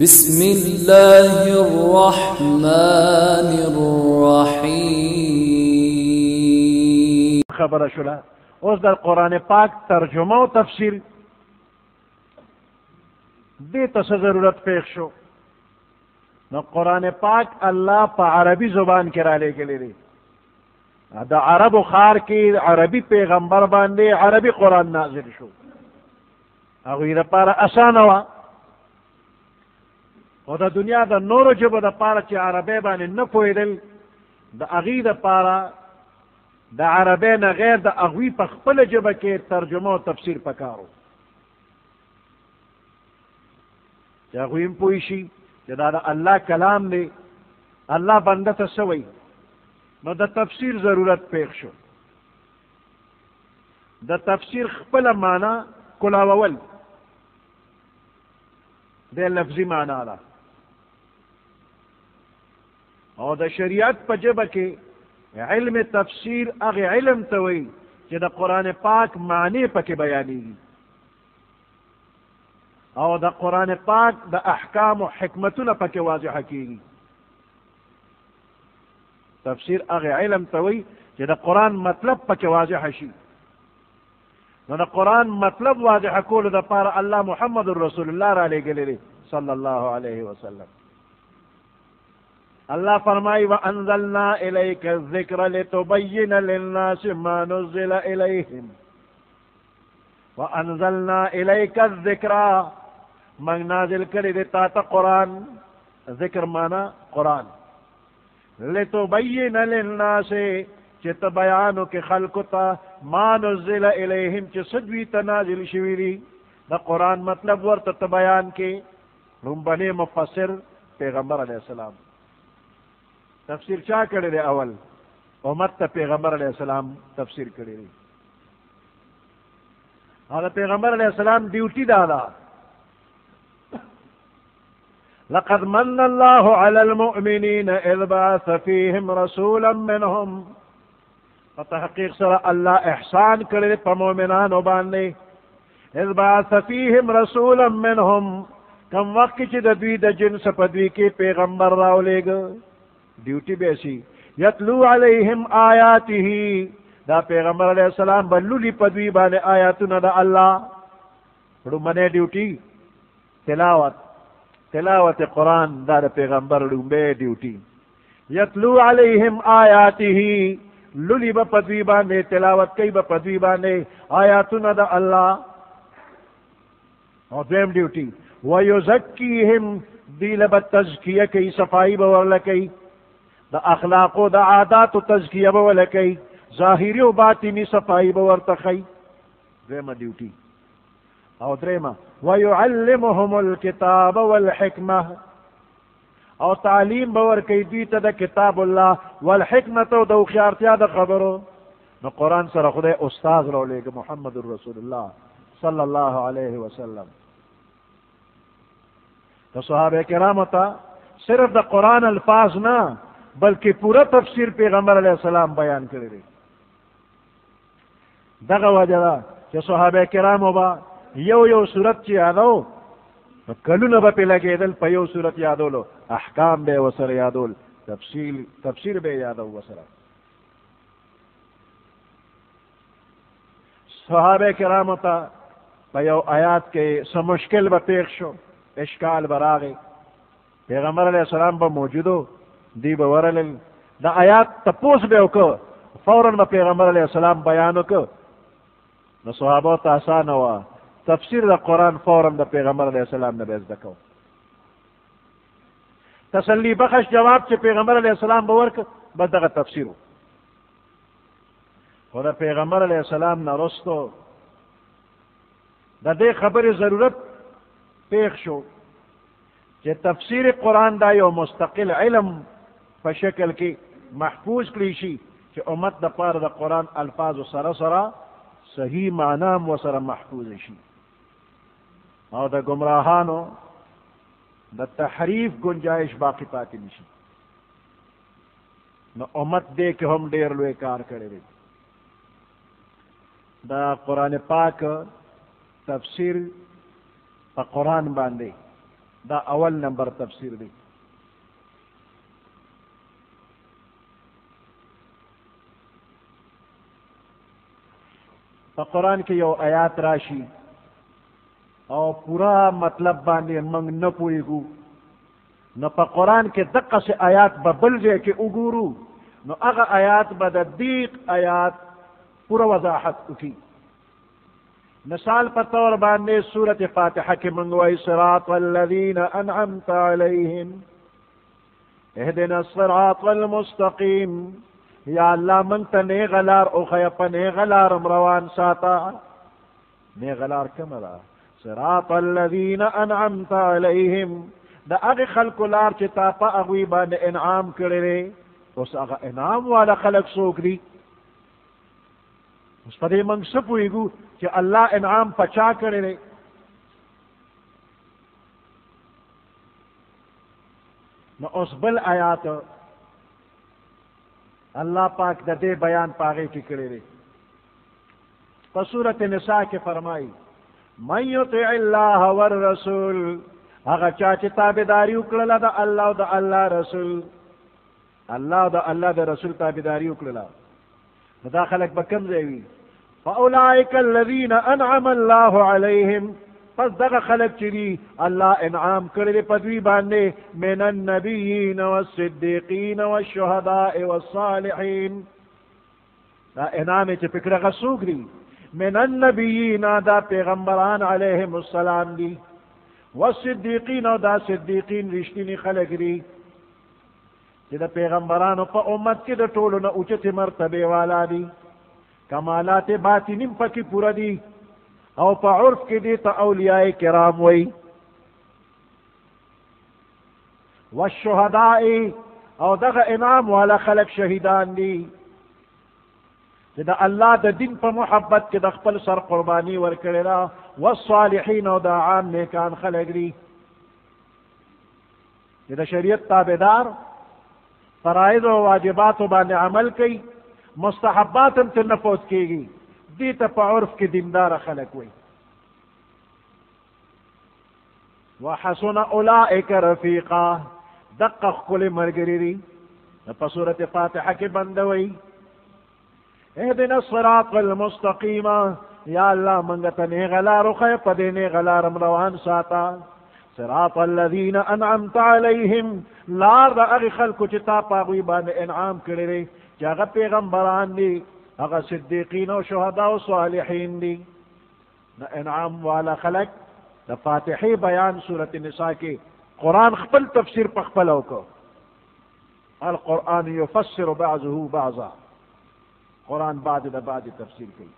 بسم الله الرحمن الرحيم. خبر شولا اوس در قرآن پاک ترجمه و تفسیر دیتا سے ضرورت پیش شو. نو قرآن پاک اللہ پا عربی زبان کرا لے کے لئے دا عرب و خار کی عربی پیغمبر باندے عربی قرآن نازل شو. اگوی دا پارا آسان ہوا و دا دنیا دا نور جب دا پارا چی عربی باندے نپوئی دل دا اگی دا پارا دا عربی نا غیر دا اگوی پا خپل جب کے ترجمه و تفسیر پکارو چی اگویم پوئیشی چی دا اللہ کلام دے اللہ بندتا سوئی نو دا تفسیر ضرورت پیخ شو. دا تفسیر خپل مانا کلاوول دے لفظی مانا دا اور دا شریعت پا جبا کے علم تفسیر اغی علم توئی چی دا قرآن پاک معنی پا کے بیانی گی اور دا قرآن پاک دا احکام و حکمتنا پا کے واضح کی گی. تفسیر اغی علم توئی چی دا قرآن مطلب پا کے واضح شی. دا قرآن مطلب واضح کول دا پارا اللہ محمد الرسول اللہ را لے گلے صلی اللہ علیہ وسلم. اللہ فرمائی وَأَنزَلْنَا إِلَيْكَ الذِّكْرَ لِتُبَيِّنَ لِلنَّاسِ مَا نُزِّلَ إِلَيْهِمْ وَأَنزَلْنَا إِلَيْكَ الذِّكْرَ من نازل کری دیتا تا قرآن. ذکر مانا قرآن. لِتُبَيِّنَ لِلنَّاسِ چت بیانو کے خلقتا ما نزل الیہم چی صدوی تنازل شویری دا قرآن مطلب ورطا بیان کے رنبنی مفسر پیغمبر علیہ السلام. تفسیر چا کرے دے اول امت تا پیغمبر علیہ السلام تفسیر کرے دے. اور پیغمبر علیہ السلام ڈیوٹی دادا لقد من اللہ علی المؤمنین اذ بعث فیہم رسولا منہم تحقیق سر اللہ احسان کرے پا مومنان و باندے اذ بعث فیہم رسولا منہم کم وقت چی دوی دا جنس پدوی کی پیغمبر راو لے گا ڈیوٹی بیسی یتلو علیہم آیاتی دا پیغمبر علیہ السلام بلولی پدوی بانے آیاتنا دا اللہ رمانے ڈیوٹی تلاوت قرآن دا پیغمبر رمبے ڈیوٹی یتلو علیہم آیاتی للی با پدوی بانے تلاوت کئی با پدوی بانے آیاتنا دا اللہ اور دویم ڈیوٹی ویزکیہم دیل با تزکیہ کئی صفائی باورلکی دا اخلاق و دا عادات و تزکیہ باورلکی ظاہری و باطنی صفائی باورتخی دویم ڈیوٹی. اور دریمہ ویعلمہم الکتاب والحکمہ اور تعلیم باور کئی دیتا دا کتاب اللہ والحکمت و دا اخیارتیا دا خبرو. نو قرآن سر خدای استاذ رو لے گا محمد الرسول اللہ صلی اللہ علیہ وسلم. تو صحابہ کرام تا صرف دا قرآن الفاظ نہ بلکہ پورا تفسیر پیغمبر علیہ السلام بیان کرے رہے. دغا وجہ دا کہ صحابہ کرام با یو صورت چی یادو کلو با پی لگے دل پا یو صورت یادولو احکام بے وسر یادول تفسیر بے یادو وسر. صحابہ کرام تا پا یو آیات کے سمشکل با پیخ شو اشکال براغی پیغمبر علیہ السلام با موجودو دی با ورلل دا آیات تپوس بے اوکو فوراً با پیغمبر علیہ السلام بیانو کو نو صحابہ تا آسان ہوا تفسیر دا قرآن فوراً دا پیغمبر علیہ السلام نے بیز دکو. تسلی بخش جواب چے پیغمبر علیہ السلام باورک بس دا تفسیرو خدا پیغمبر علیہ السلام نا رستو دا دے خبر ضرورت پیخ شو چے تفسیر قرآن دا یو مستقل علم پا شکل کی محفوظ کلیشی چے امت دا پار دا قرآن الفاظ و سرا صحیح معنام و سر محفوظ شی اور دا گمراہانو دا تحریف گنجائش باقی پاتی نشی. نو امت دے کہ ہم دیر لوے کار کرے رہے. دا قرآن پاک تفسیر پا قرآن باندے دا اول نمبر تفسیر دی. په قرآن کې یو آیات راشي او پورا مطلب باندې موږ نه پوهیږو، نو په قرآن کې دقه سي آیات به بل ځای کې وګورو، نو هغه آیات به د دې آیات پورا وضاحت وکړي. مثال په طور باندې سورة فاتحه کې موږ وایي صراط الذین انعمت علیهم اهدنا الصراط المستقیم. یا الله موږ ته نیغ لار وښیه، په نیغه لار روان ساته. نیغه لار کومه ده؟ صراط الذین انعمت علیهم، د هغې خلکو لار چې تا په هغوی باندې انعام کړی دی. اوس هغه انعام والا خلک څوک دي؟ اوس په دې موږ څه پوهېږو چې الله انعام په چا کړی دی؟ نو اوس بل آیات اللہ پاک د دې بیان پاغه کې کړی دی. په سورۃ النساء کې فرمایي من یطع الله والرسول، هغه چا چې تابعداري وکړله د الله او د الله رسول، الله او د الله د رسول تابعداري وکړله، نو دا خلک به کوم ځای وي؟ فاولئک الذین انعم الله علیهم، پس دغه خلک چې دي الله انعام کړی دی په دوی باندې، من النبیین والصدیقین والشهداء والصالحین. دا انعام چې فکر هغه څوک دي؟ من النبیین، دا پیغمبران علیهم السلام دي، والصدیقین، او دا صدیقین رښتینی خلک دي چې د پیغمبرانو په امت کې د ټولو نه اوچتې مرتبې والا دي، کمالات باطنی پکې پوره دي، او په عرف کې دي ته اولیاء کرام وي. والشهداء، او دغه انعام والا خلق شهیدان دي چې د الله د دین په محبت کې د خپل سر قرباني ورکړي ده. والصالحین، او د عام نیکان خلق دي چې د شریعت تابعدار، فرائض او واجباتو باندې عمل کوي، مستحبات هم تر نفوذ کېږي، دې ته په عرف کې دیندار خلک وي. وحسن اولئک رفیقا، دقه ښکلې ملګري دي. په سورة فاتحه کې بندوي اهدنا الصراط المستقیم، یا الله موږ ته نیغه لار وښیه، په دې نیغه لار روان ساته. صراط الذین انعمت علیهم، لار د هغې خلکو چې تا په هغوی باندې انعام کړی دی، چې هغه پیغمبران دي، هغه صدیقین او شهدا او صالحین دي. انعام والا خلق د فاتحه بیان سورۃ النساء کې قرآن خپل تفسیر په خپل وکړو. القرآن یفسر بعضه بعضا، قرآن بعد د بعد تفسیر کوي.